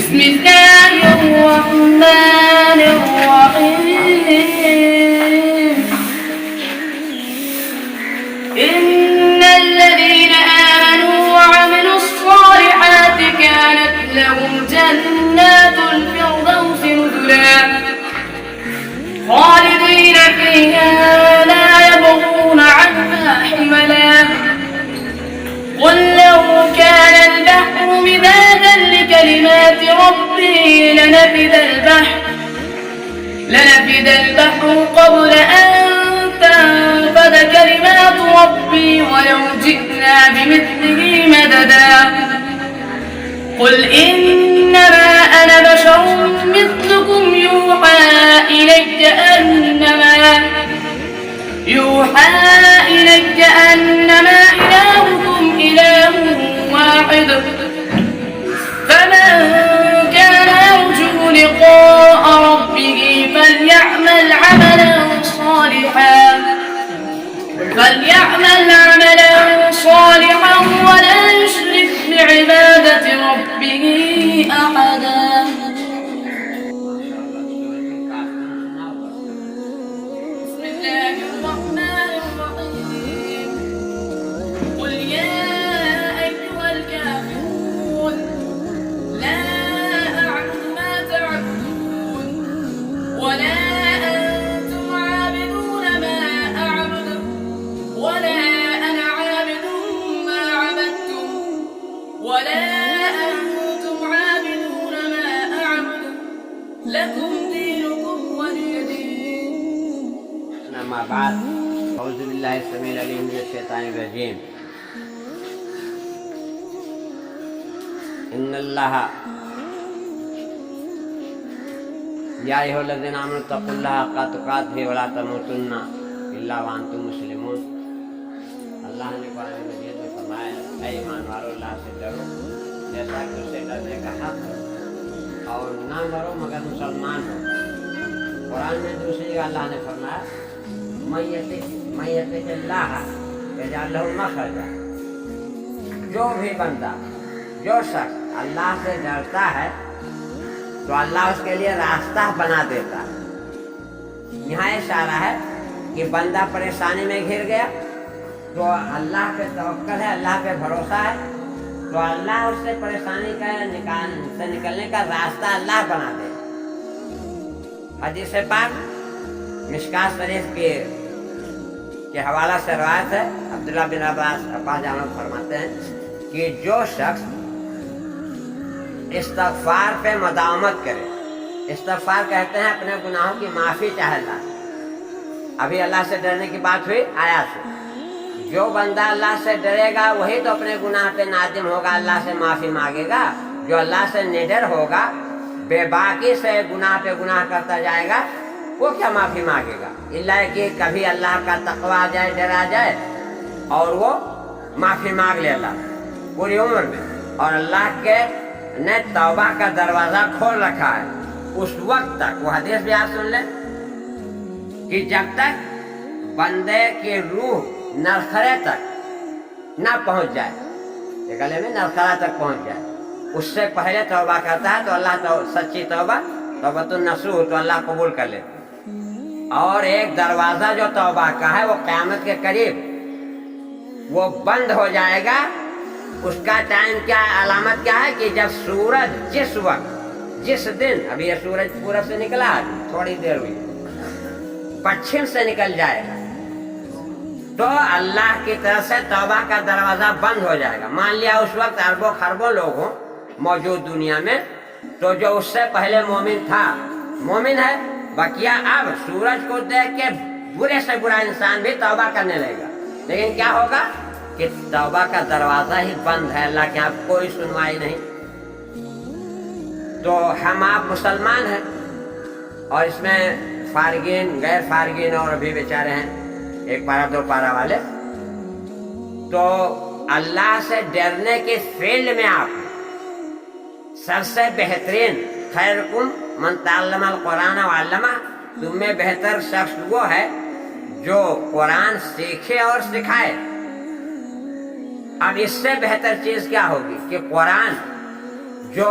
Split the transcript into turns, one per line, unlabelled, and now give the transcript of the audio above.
بسم الله الرحمن الرحيم إن الذين آمنوا وعملوا الصالحات كانت لهم جنات الفردوس نزلا خالدين فيها لا يبغون عنها حولا قل لو كان البحر مدادا لكلمات ربي لنفد البحر قبل أن تنفد كلمات ربي ولو جئنا بمثله مددا قل إنما أنا بشر مثلكم يوحى إلي أنما إلهكم إله واحد فمن كان يرجو لقاء ربه فليعمل عملا صالحا ولا يشرك بعبادة ربه أحدا بسم الله الرحمن الرحيم قل يا أيها الكافرون لا أعبد ما تعبدون ولا أنتم عابدون ما أعبد ولا أنا عابد ما عبدتم ولا أنتم عابدون ما أعبد لكم دينكم ولي دين.
أما بعد أعوذ بالله السميع العليم من الشيطان الرجيم. إن الله يا أيها الذين آمنوا اتقوا الله حق تقاته ولا تموتن إلا وأنتم مسلمون. اللہ نے قرآن مجید میں فرمایا اے ایمان والو اللہ سے ڈرو جیسا کہ اس سے ڈرنے کا حق ہے اور نہ ڈرو مگر مسلمان ہو. قرآن میں دوسری جگہ اللہ نے فرمایا من یتق اللہ یجعل لہ مخرجا. جو بھی بندہ جو شخص اللہ سے ڈرتا ہے تو اللہ اس کے لیے راستہ بنا دیتا ہے. یہاں اشارہ ہے کہ بندہ پریشانی میں گھر گیا تو اللہ پہ توکل ہے, اللہ پہ بھروسہ ہے تو اللہ اس سے پریشانی سے نکلنے کا راستہ اللہ بنا دے. حدیث پاک مشکات شریف کے حوالہ سے روایت ہے. عبداللہ بن عباس جان فرماتے ہیں کہ جو شخص استغفار پہ مداومت کرے, استغفار کہتے ہیں اپنے گناہوں کی معافی چاہے اللہ. ابھی اللہ سے ڈرنے کی بات ہوئی آیات سے. جو بندہ اللہ سے ڈرے گا وہی تو اپنے گناہ پہ نادم ہوگا, اللہ سے معافی مانگے گا. جو اللہ سے نڈر ہوگا, بے باکی سے گناہ پہ گناہ کرتا جائے گا, وہ کیا معافی مانگے گا؟ اللہ کہ کبھی اللہ کا تقوی آ جائے, ڈر آ جائے اور وہ معافی مانگ لے اللہ پوری عمر میں. اور اللہ کے نے توبہ کا دروازہ کھول رکھا ہے اس وقت تک. وہ حدیث بھی آپ سن لیں کہ جب تک بندے کی روح نرخرے تک نہ پہنچ جائے, گلے میں نرخرا تک پہنچ جائے, اس سے پہلے توبہ کرتا ہے تو اللہ سچی توبۃ النصوح تو اللہ قبول کر لیتے. اور ایک دروازہ جو توبہ کا ہے وہ قیامت کے قریب وہ بند ہو جائے گا. اس کا ٹائم کیا ہے, علامت کیا ہے کہ جب سورج جس وقت جس دن, ابھی یہ سورج پورب سے نکلا تھوڑی دیر ہوئی, پچھم سے نکل جائے گا تو اللہ کی طرف سے توبہ کا دروازہ بند ہو جائے گا. مان لیا اس وقت اربوں خربوں لوگ ہوں موجود دنیا میں, تو جو اس سے پہلے مومن تھا مومن ہے, بقیہ اب سورج کو دیکھ کے برے سے برا انسان بھی توبہ کرنے لگے گا. لیکن کیا ہوگا کہ توبہ کا دروازہ ہی بند ہے, اللہ کے آپ کوئی سنوائی نہیں. تو ہم آپ مسلمان ہیں اور اس میں فارغین غیر فارغین اور ابھی بیچارے ہیں ایک پارا دو پارا والے. تو اللہ سے ڈرنے کے فیلڈ میں آپ سب سے بہترین خیرکم من تعلم القرآن وعلمہ, تم میں بہتر شخص وہ ہے جو قرآن سیکھے اور سکھائے. اب اس سے بہتر چیز کیا ہوگی کہ قرآن جو